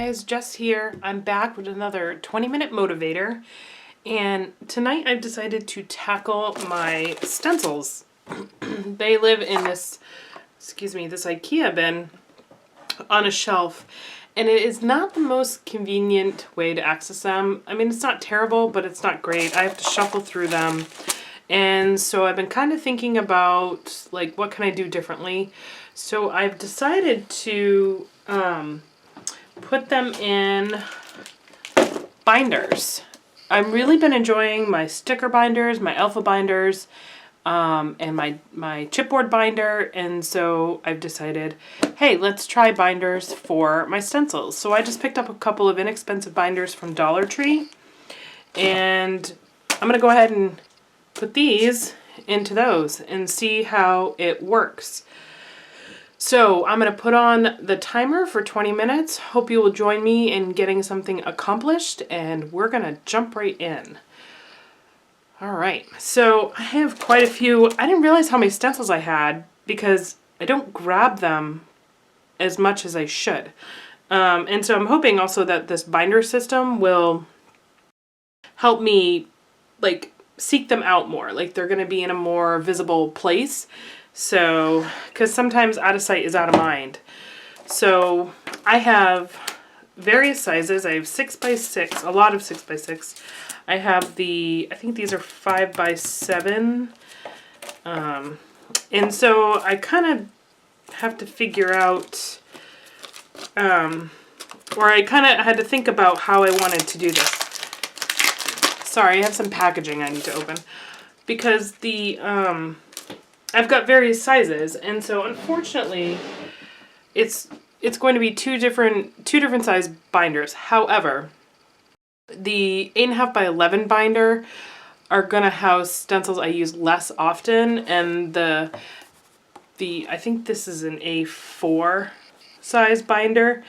guys, Jess here. I'm back with another 20-minute motivator, and tonight I've decided to tackle my stencils. They live in this, this IKEA bin on a shelf, and it is not the most convenient way to access them. I mean, it's not terrible, but it's not great. I have to shuffle through them, and so I've been kind of thinking about, like, what can I do differently? So I've decided to put them in binders. I've really been enjoying my sticker binders, my alpha binders, and my chipboard binder, and so I've decided, hey, let's try binders for my stencils. So I just picked up a couple of inexpensive binders from Dollar Tree, and I'm going to go ahead and put these into those and see how it works. So I'm going to put on the timer for 20 minutes. Hope you will join me in getting something accomplished, and we're going to jump right in. All right, so I have quite a few. I didn't realize how many stencils I had because I don't grab them as much as I should. And so I'm hoping also that this binder system will help me, like, seek them out more. Like, they're going to be in a more visible place. So, because sometimes out of sight is out of mind. So I have various sizes. I have 6x6, a lot of 6x6. I have I think these are 5x7. And so I kind of have to figure out, or I kind of had to think about how I wanted to do this. Sorry, I have some packaging I need to open. Because I've got various sizes, and so unfortunately, it's going to be two different size binders. However, the 8.5 by 11 binder are gonna house stencils I use less often, and the I think this is an A4 size binder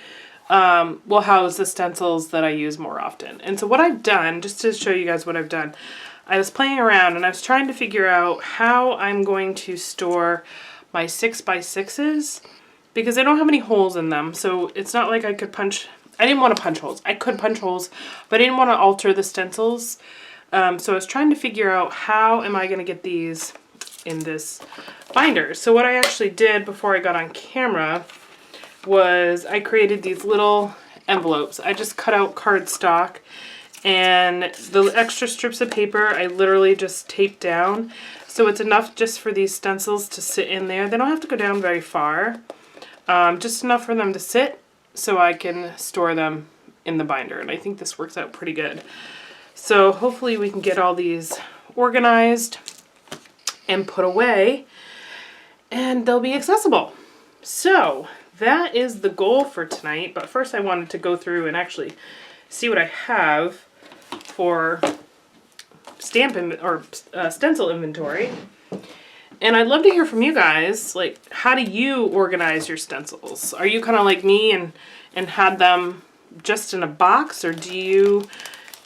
will house the stencils that I use more often. And so what I've done, just to show you guys what I've done, I was playing around and I was trying to figure out how I'm going to store my 6x6s because I don't have any holes in them. So it's not like I could punch. I didn't want to punch holes. I could punch holes, but I didn't want to alter the stencils. So I was trying to figure out how am I going to get these in this binder. So what I actually did before I got on camera was I created these little envelopes. I just cut out cardstock, and the extra strips of paper I literally just taped down. So it's enough just for these stencils to sit in there. They don't have to go down very far. Just enough for them to sit so I can store them in the binder. And I think this works out pretty good. So hopefully we can get all these organized and put away, and they'll be accessible. So that is the goal for tonight. But first I wanted to go through and actually see what I have for stencil inventory. And I'd love to hear from you guys, like, how do you organize your stencils? Are you kind of like me and had them just in a box, or do you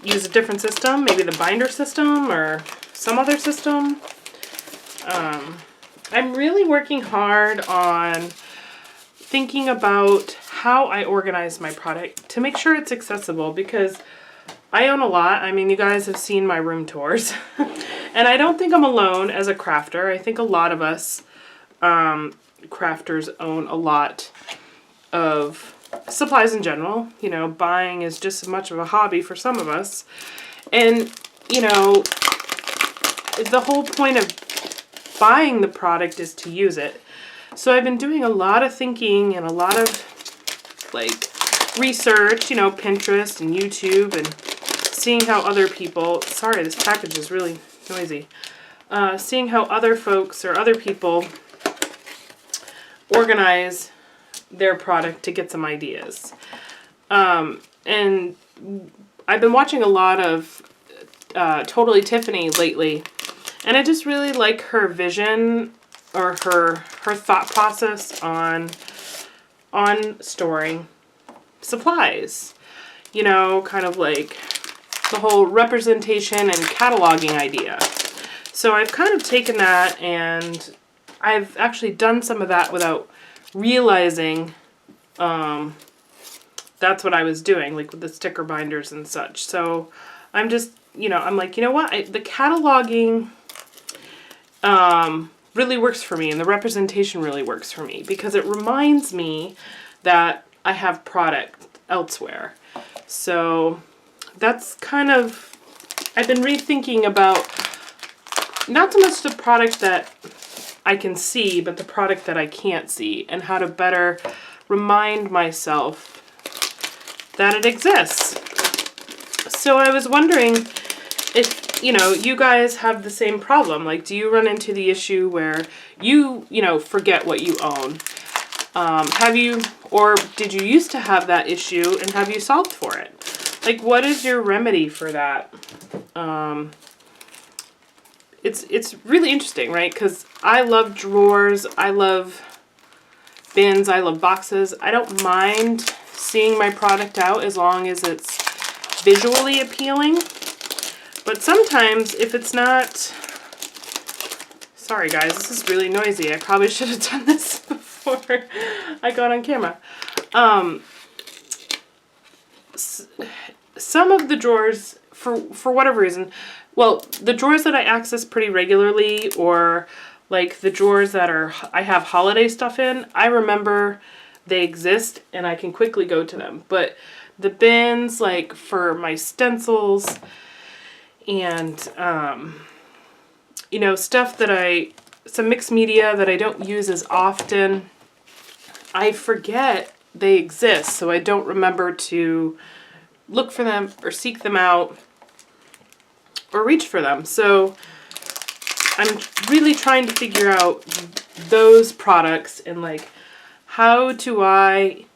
use a different system, maybe the binder system or some other system? I'm really working hard on thinking about how I organize my product to make sure it's accessible, because I own a lot. I mean, you guys have seen my room tours. And I don't think I'm alone as a crafter. I think a lot of us crafters own a lot of supplies in general. You know, buying is just as much of a hobby for some of us. And, you know, the whole point of buying the product is to use it. So I've been doing a lot of thinking and a lot of, like, research, you know, Pinterest and YouTube, and seeing how other people, sorry, this package is really noisy, seeing how other folks or other people organize their product to get some ideas. And I've been watching a lot of Totally Tiffany lately, and I just really like her vision, or her thought process on storing supplies. You know, kind of like the whole representation and cataloging idea. So I've kind of taken that, and I've actually done some of that without realizing that that's what I was doing, like with the sticker binders and such. So I'm just, I'm like, you know what? The cataloging really works for me, and the representation really works for me because it reminds me that I have product elsewhere. So that's kind of, I've been rethinking about not so much the product that I can see, but the product that I can't see, and how to better remind myself that it exists. So I was wondering if, you guys have the same problem. Like, do you run into the issue where you forget what you own? Have you, or did you used to have that issue, and have you solved for it? Like, what is your remedy for that? It's really interesting, right? Because I love drawers, I love bins, I love boxes. I don't mind seeing my product out as long as it's visually appealing. But sometimes if it's not, sorry guys, this is really noisy. I probably should have done this before I got on camera. Some of the drawers, for whatever reason, well, the drawers that I access pretty regularly, or like the drawers that I have holiday stuff in, I remember they exist and I can quickly go to them. But the bins, like for my stencils and, stuff that some mixed media that I don't use as often, I forget they exist, so I don't remember to look for them or seek them out or reach for them. So I'm really trying to figure out those products and like how do I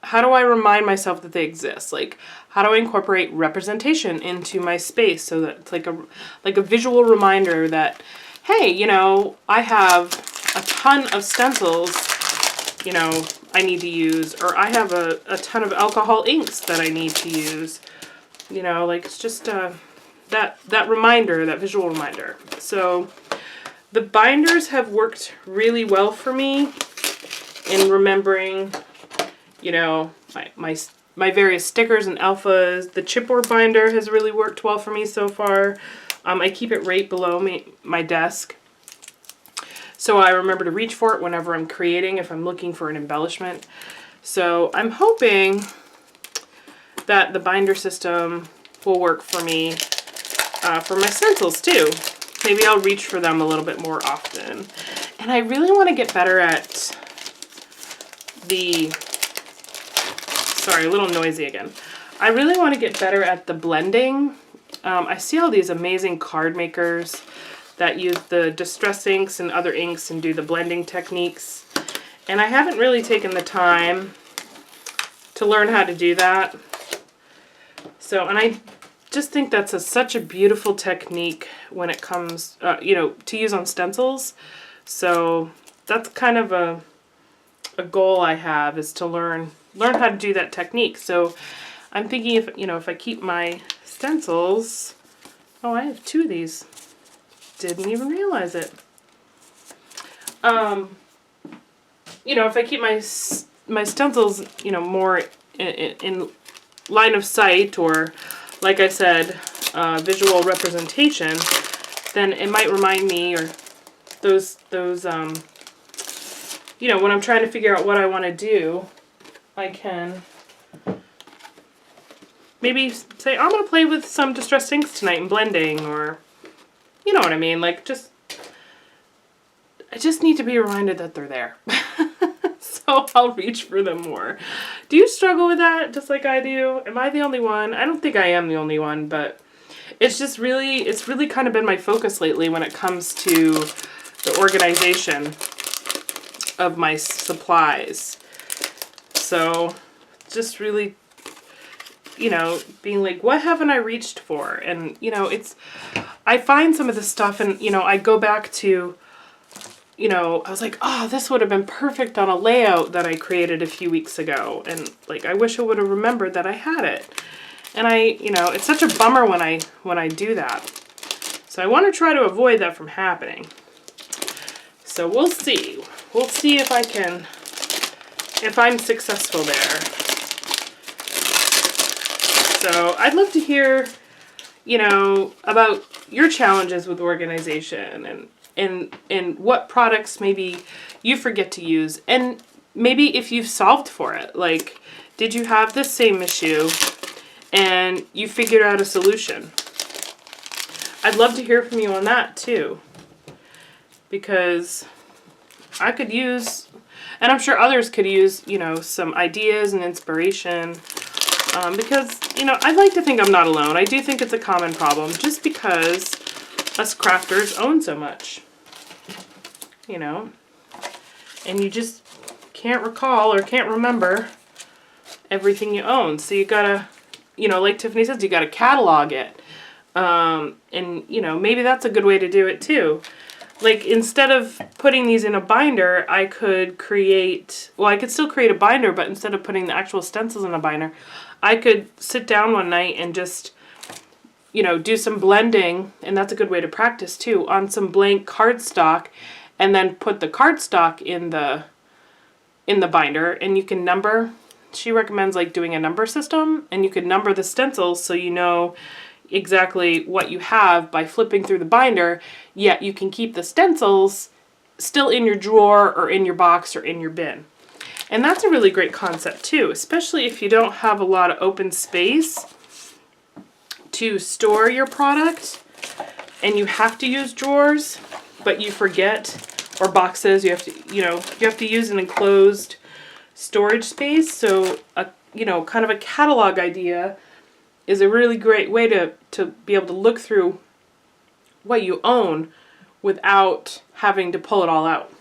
remind myself that they exist? Like, how do I incorporate representation into my space so that it's like a visual reminder that, hey, I have a ton of stencils, I need to use, or I have a ton of alcohol inks that I need to use. Like, it's just that reminder, that visual reminder. So the binders have worked really well for me in remembering, my various stickers and alphas. The chipboard binder has really worked well for me so far. I keep it right below my desk, so I remember to reach for it whenever I'm creating, if I'm looking for an embellishment. So I'm hoping that the binder system will work for me for my stencils too. Maybe I'll reach for them a little bit more often. And I really want to get better at sorry, a little noisy again. I really want to get better at the blending. I see all these amazing card makers that use the distress inks and other inks and do the blending techniques. And I haven't really taken the time to learn how to do that. So, and I just think that's such a beautiful technique when it comes, to use on stencils. So that's kind of a goal I have, is to learn how to do that technique. So I'm thinking if I keep my stencils, oh, I have 2 of these. Didn't even realize it. If I keep my stencils, more in line of sight, or like I said, visual representation, then it might remind me, or those when I'm trying to figure out what I want to do, I can maybe say, I'm going to play with some distressed inks tonight and blending, or, you know what I mean? Like, I just need to be reminded that they're there. So I'll reach for them more. Do you struggle with that just like I do? Am I the only one? I don't think I am the only one, but it's really kind of been my focus lately when it comes to the organization of my supplies. So just really, being like, what haven't I reached for? And, I find some of the stuff and, I go back to, I was like, oh, this would have been perfect on a layout that I created a few weeks ago. And like, I wish I would have remembered that I had it. And it's such a bummer when I do that. So I want to try to avoid that from happening. So we'll see. We'll see if I'm successful there. So I'd love to hear, you know, about your challenges with organization and what products maybe you forget to use, and maybe if you've solved for it. Like, did you have this same issue and you figured out a solution? I'd love to hear from you on that too, because I could use, and I'm sure others could use, you know, some ideas and inspiration, because, you know, I'd like to think I'm not alone. I do think it's a common problem just because us crafters own so much, you know, and you just can't recall or can't remember everything you own. So you gotta, you know, like Tiffany says, you gotta catalog it. And, you know, maybe that's a good way to do it too. Like, instead of putting these in a binder, I could create, well, I could still create a binder, but instead of putting the actual stencils in a binder, I could sit down one night and just, you know, do some blending, and that's a good way to practice too, on some blank cardstock, and then put the cardstock in the binder, and you can number. She recommends like doing a number system, and you could number the stencils so you know exactly what you have by flipping through the binder, yet you can keep the stencils still in your drawer or in your box or in your bin. And that's a really great concept too, especially if you don't have a lot of open space to store your product and you have to use drawers, but you forget, or boxes, you have to, you know, you have to use an enclosed storage space. So a, you know, kind of a catalog idea is a really great way to be able to look through what you own without having to pull it all out.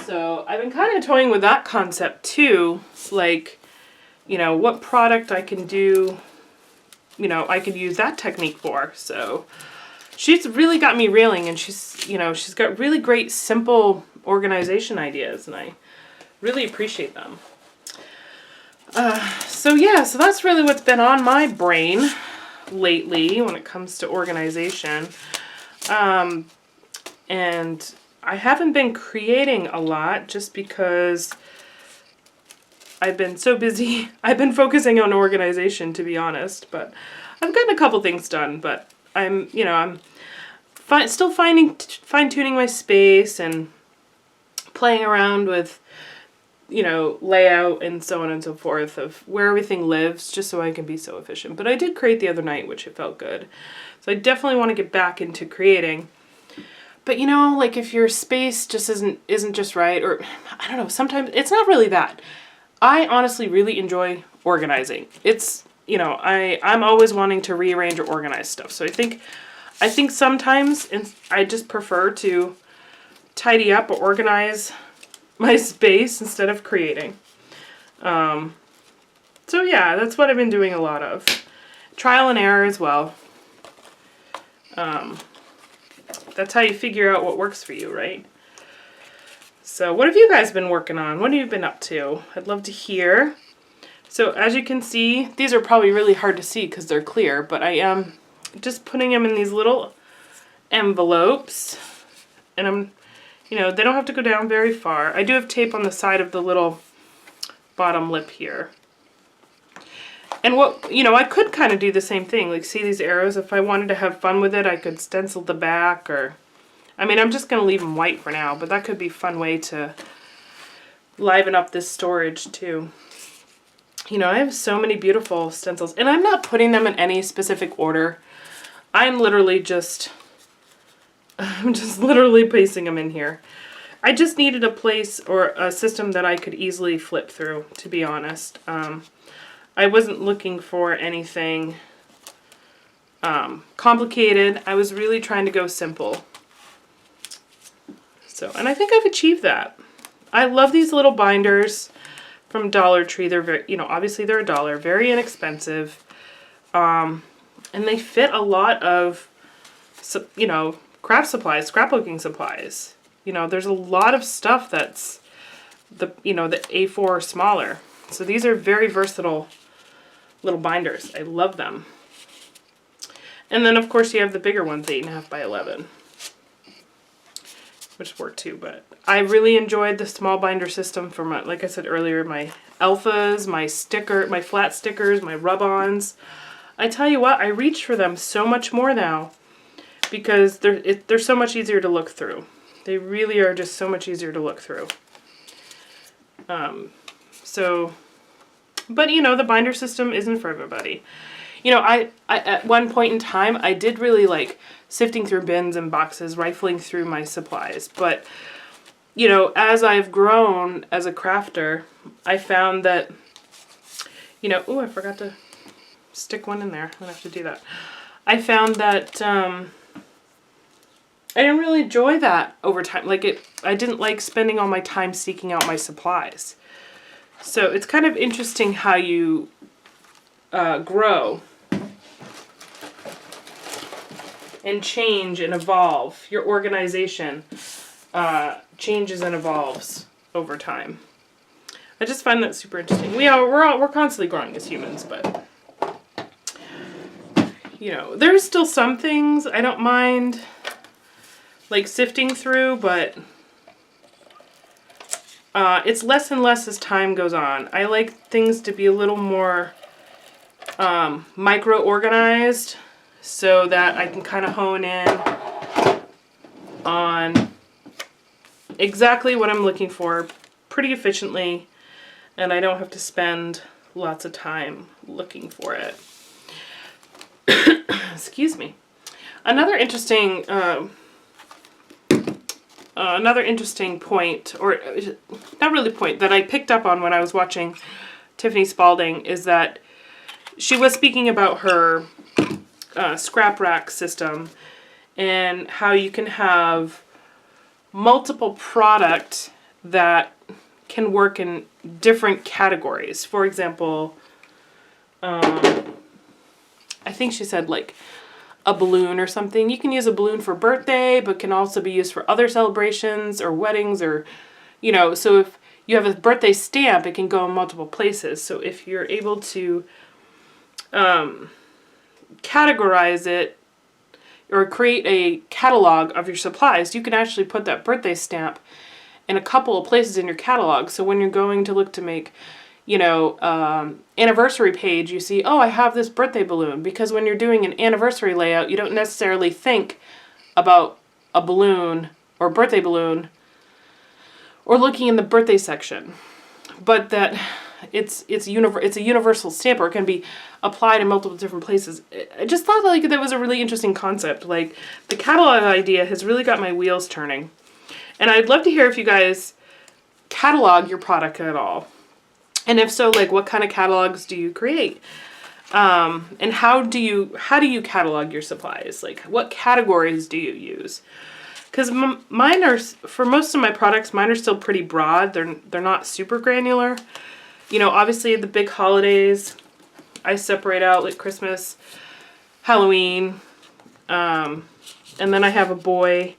So I've been kind of toying with that concept too, like, you know, what product I can do, you know, I could use that technique for. So she's really got me reeling, and she's, you know, she's got really great simple organization ideas, and I really appreciate them. So yeah, so that's really what's been on my brain lately when it comes to organization. And I haven't been creating a lot just because I've been so busy. I've been focusing on organization, to be honest, but I've gotten a couple things done, but I'm, you know, I'm still fine-tuning my space and playing around with, you know, layout and so on and so forth of where everything lives, just so I can be so efficient. But I did create the other night, which it felt good. So I definitely want to get back into creating. But, you know, like, if your space just isn't just right, or I don't know, sometimes it's not really that. I honestly really enjoy organizing. It's, you know, I'm always wanting to rearrange or organize stuff. So I think sometimes I just prefer to tidy up or organize my space instead of creating. So yeah, that's what I've been doing a lot of. Trial and error as well. That's how you figure out what works for you, right? So what have you guys been working on? What have you been up to? I'd love to hear. So as you can see, these are probably really hard to see because they're clear, but I am just putting them in these little envelopes, and I'm, you know, they don't have to go down very far. I do have tape on the side of the little bottom lip here. And what, you know, I could kind of do the same thing. Like, see these arrows? If I wanted to have fun with it, I could stencil the back, or, I mean, I'm just going to leave them white for now, but that could be a fun way to liven up this storage too. You know, I have so many beautiful stencils, and I'm not putting them in any specific order. I'm just literally placing them in here. I just needed a place or a system that I could easily flip through, to be honest. I wasn't looking for anything complicated. I was really trying to go simple. So, and I think I've achieved that. I love these little binders from Dollar Tree. They're very, you know, obviously they're $1, very inexpensive. And they fit a lot of, you know, craft supplies, scrapbooking supplies. You know, there's a lot of stuff that's the, you know, the A4 or smaller. So these are very versatile little binders. I love them. And then of course you have the bigger ones, 8.5 by 11, which work too. But I really enjoyed the small binder system for my, like I said earlier, my alphas, my flat stickers, my rub-ons. I tell you what, I reach for them so much more now because they're so much easier to look through. They really are just so much easier to look through. But you know, the binder system isn't for everybody. You know, I at one point in time, I did really like sifting through bins and boxes, rifling through my supplies. But, you know, as I've grown as a crafter, I found that, you know, oh, I forgot to stick one in there. I'm going to have to do that. I found that I didn't really enjoy that over time. Like, I didn't like spending all my time seeking out my supplies. So it's kind of interesting how you grow and change and evolve. Your organization changes and evolves over time. I just find that super interesting. We're constantly growing as humans, but you know, there's still some things I don't mind like sifting through, but it's less and less as time goes on. I like things to be a little more micro-organized so that I can kind of hone in on exactly what I'm looking for pretty efficiently, and I don't have to spend lots of time looking for it. Excuse me. Another interesting point, or not really point, that I picked up on when I was watching Tiffany Spalding is that she was speaking about her scrap rack system and how you can have multiple product that can work in different categories. For example, I think she said like a balloon or something. You can use a balloon for birthday, but can also be used for other celebrations or weddings, or, you know, so if you have a birthday stamp, it can go in multiple places. So if you're able to categorize it or create a catalog of your supplies, you can actually put that birthday stamp in a couple of places in your catalog. So when you're going to look to make, you know, anniversary page, you see, oh, I have this birthday balloon. Because when you're doing an anniversary layout, you don't necessarily think about a balloon or birthday balloon or looking in the birthday section. But that it's a universal stamp, or it can be applied in multiple different places. I just thought like that was a really interesting concept. Like, the catalog idea has really got my wheels turning. And I'd love to hear if you guys catalog your product at all. And if so, like, what kind of catalogs do you create? And how do you catalog your supplies? Like, what categories do you use? Because mine are, for most of my products, mine are still pretty broad. They're not super granular. You know, obviously the big holidays, I separate out like Christmas, Halloween, and then I have a boy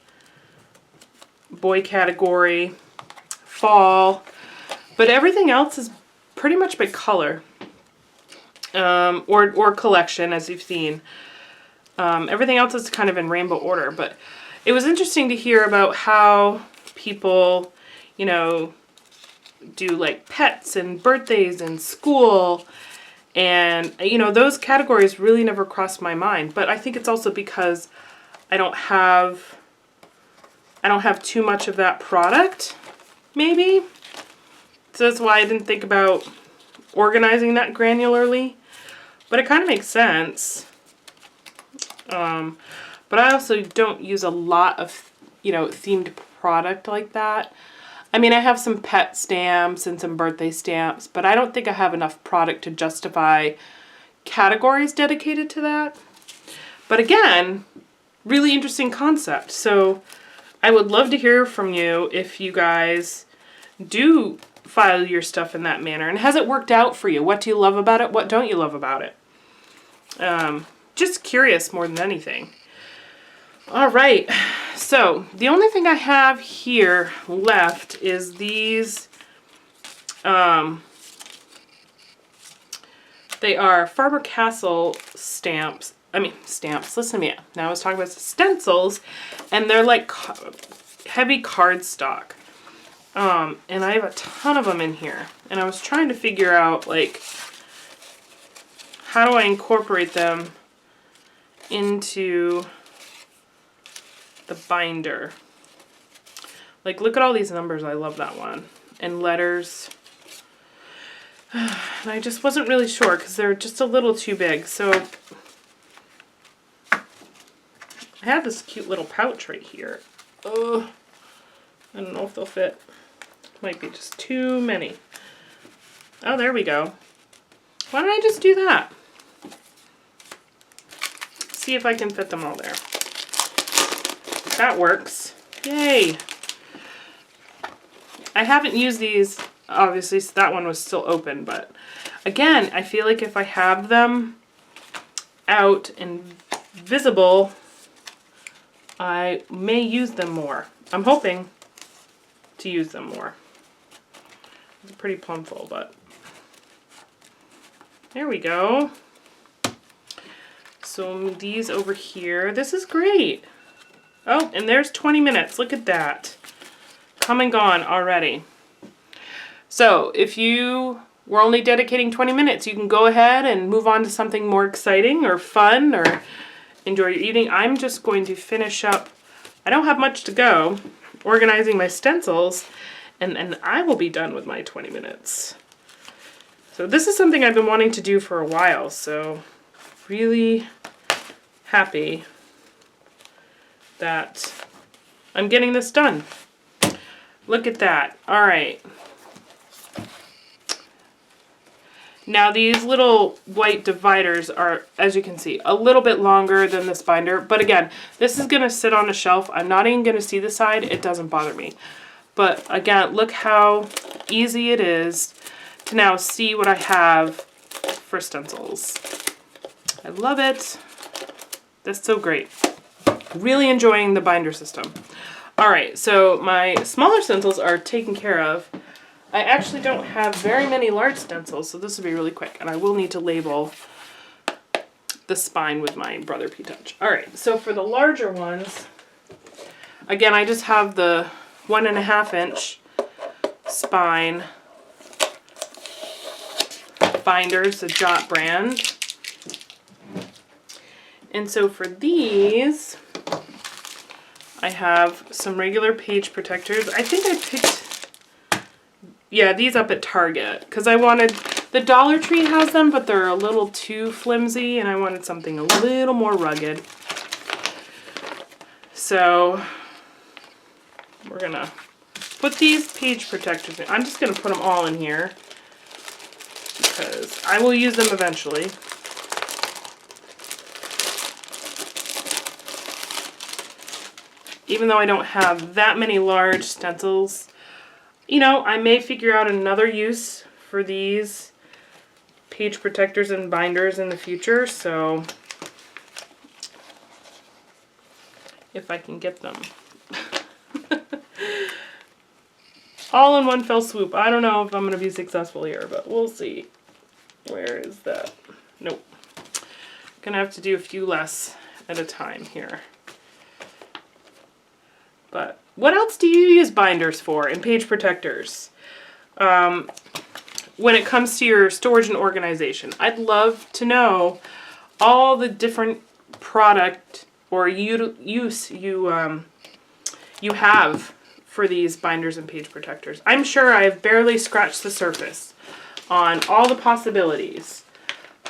category, fall, but everything else is pretty much by color, or collection, as you've seen. Everything else is kind of in rainbow order, but it was interesting to hear about how people, you know, do like pets and birthdays and school, and you know, those categories really never crossed my mind. But I think it's also because I don't have too much of that product, maybe. So that's why I didn't think about organizing that granularly. But it kind of makes sense. But I also don't use a lot of, you know, themed product like that. I mean, I have some pet stamps and some birthday stamps, but I don't think I have enough product to justify categories dedicated to that. But again, really interesting concept. So I would love to hear from you if you guys do file your stuff in that manner. And has it worked out for you? What do you love about it? What don't you love about it? Just curious more than anything. All right. So the only thing I have here left is these. They are Faber-Castell stamps. Stamps. Listen to me. Now I was talking about stencils, and they're like heavy cardstock. And I have a ton of them in here. And I was trying to figure out, like, how do I incorporate them into the binder? Like, look at all these numbers. I love that one. And letters. And I just wasn't really sure because they're just a little too big. So I have this cute little pouch right here. Oh, I don't know if they'll fit. Might be just too many. Oh, there we go. Why don't I just do that? See if I can fit them all there. That works. Yay! I haven't used these, obviously, so that one was still open, but again, I feel like if I have them out and visible, I may use them more. I'm hoping to use them more. It's pretty plumful, but there we go. So these over here, this is great. Oh, and there's 20 minutes. Look at that. Come and gone already. So if you were only dedicating 20 minutes, you can go ahead and move on to something more exciting or fun or enjoy your evening. I'm just going to finish up. I don't have much to go. Organizing my stencils, and I will be done with my 20 minutes. So this is something I've been wanting to do for a while, so really happy that I'm getting this done. Look at that. All right. Now these little white dividers are, as you can see, a little bit longer than this binder. But again, this is going to sit on a shelf. I'm not even going to see the side. It doesn't bother me. But again, look how easy it is to now see what I have for stencils. I love it. That's so great. Really enjoying the binder system. All right, so my smaller stencils are taken care of. I actually don't have very many large stencils, so this will be really quick. And I will need to label the spine with my Brother P-Touch. All right, so for the larger ones, again, I just have the 1.5 inch spine binders, the Jot brand. And so for these, I have some regular page protectors. I think I picked, yeah, these up at Target because I wanted, the Dollar Tree has them, but they're a little too flimsy and I wanted something a little more rugged. So we're gonna put these page protectors in. I'm just gonna put them all in here because I will use them eventually. Even though I don't have that many large stencils, you know, I may figure out another use for these page protectors and binders in the future, so if I can get them. All in one fell swoop. I don't know if I'm going to be successful here, but we'll see. Where is that? Nope. Gonna have to do a few less at a time here. But what else do you use binders for and page protectors when it comes to your storage and organization? I'd love to know all the different product or use you have for these binders and page protectors. I'm sure I've barely scratched the surface on all the possibilities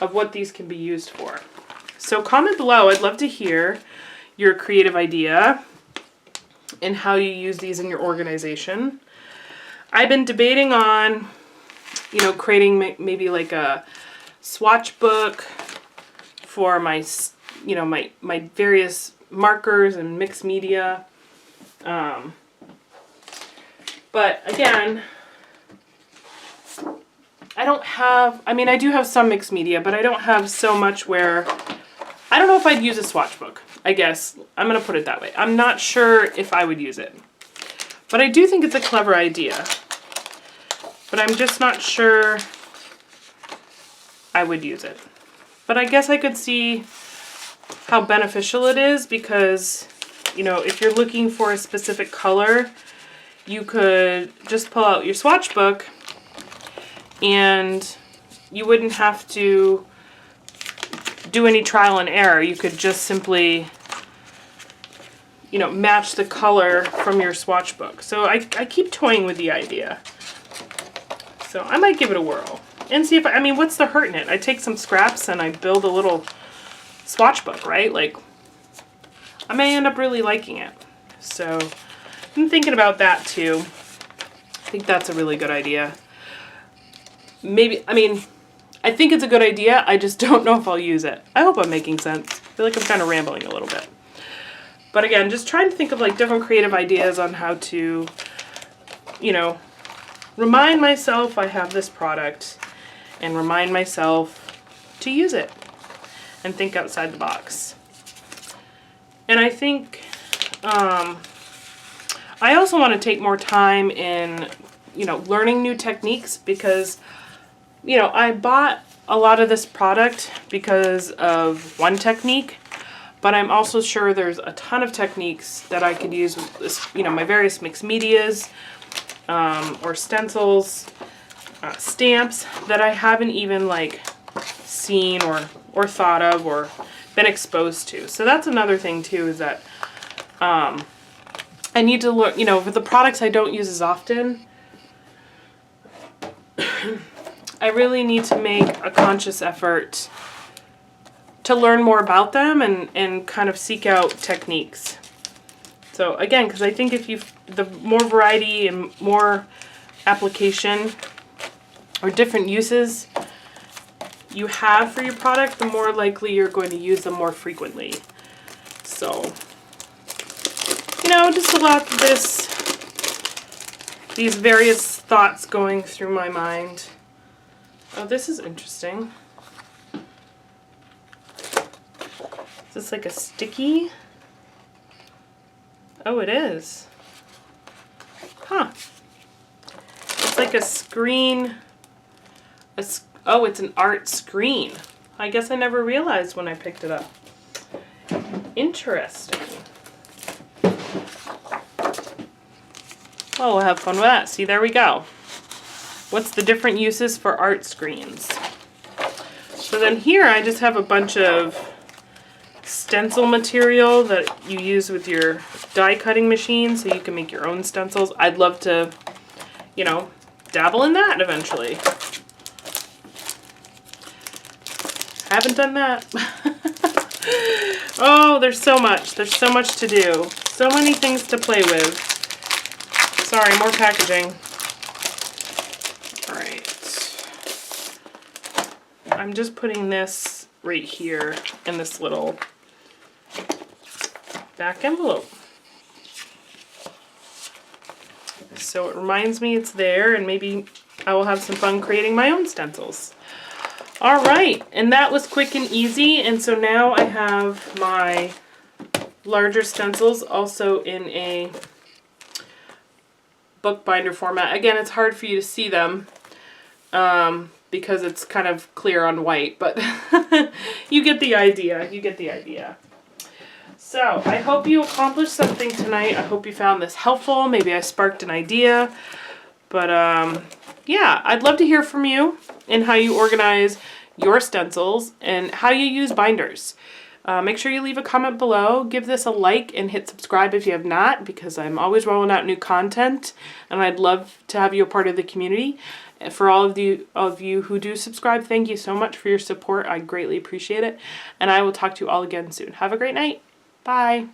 of what these can be used for. So comment below. I'd love to hear your creative idea and how you use these in your organization. I've been debating on, you know, creating maybe like a swatch book for my, you know, my various markers and mixed media. But again, I don't have, I mean, I do have some mixed media, but I don't have so much where, I don't know if I'd use a swatch book. I guess I'm going to put it that way. I'm not sure if I would use it, but I do think it's a clever idea, but I'm just not sure I would use it. But I guess I could see how beneficial it is because, you know, if you're looking for a specific color you could just pull out your swatch book and you wouldn't have to do any trial and error. You could just simply, you know, match the color from your swatch book. So I keep toying with the idea. So I might give it a whirl and see if, I mean, what's the hurt in it? I take some scraps and I build a little swatch book, right? Like, I may end up really liking it. So I'm thinking about that too. I think that's a really good idea. Maybe, I mean, I think it's a good idea. I just don't know if I'll use it. I hope I'm making sense. I feel like I'm kind of rambling a little bit. But again, just trying to think of like different creative ideas on how to, you know, remind myself I have this product and remind myself to use it and think outside the box. And I think I also want to take more time in, you know, learning new techniques because, you know, I bought a lot of this product because of one technique, but I'm also sure there's a ton of techniques that I could use with this, you know, my various mixed medias or stencils, stamps that I haven't even like seen or thought of or been exposed to. So that's another thing too, is that I need to learn, you know, with the products I don't use as often, I really need to make a conscious effort to learn more about them and kind of seek out techniques. So again, because I think if the more variety and more application or different uses you have for your product, the more likely you're going to use them more frequently. So, you know, just a lot of these various thoughts going through my mind. Oh, this is interesting. Is this like a sticky? Oh, it is. Huh. It's like a screen. Oh, it's an art screen. I guess I never realized when I picked it up. Interesting. Oh, we'll have fun with that. See, there we go. What's the different uses for art screens? So then here I just have a bunch of stencil material that you use with your die cutting machine so you can make your own stencils. I'd love to, you know, dabble in that eventually. Haven't done that. Oh, there's so much. There's so much to do. So many things to play with. Sorry, more packaging. All right. I'm just putting this right here in this little back envelope. So it reminds me it's there, and maybe I will have some fun creating my own stencils. All right, and that was quick and easy, and so now I have my larger stencils also in a bookbinder format. Again, it's hard for you to see them because it's kind of clear on white, but you get the idea. You get the idea. So I hope you accomplished something tonight. I hope you found this helpful. Maybe I sparked an idea. But yeah, I'd love to hear from you and how you organize your stencils and how you use binders. Make sure you leave a comment below. Give this a like and hit subscribe if you have not, because I'm always rolling out new content and I'd love to have you a part of the community. For all of you who do subscribe, thank you so much for your support. I greatly appreciate it. And I will talk to you all again soon. Have a great night. Bye.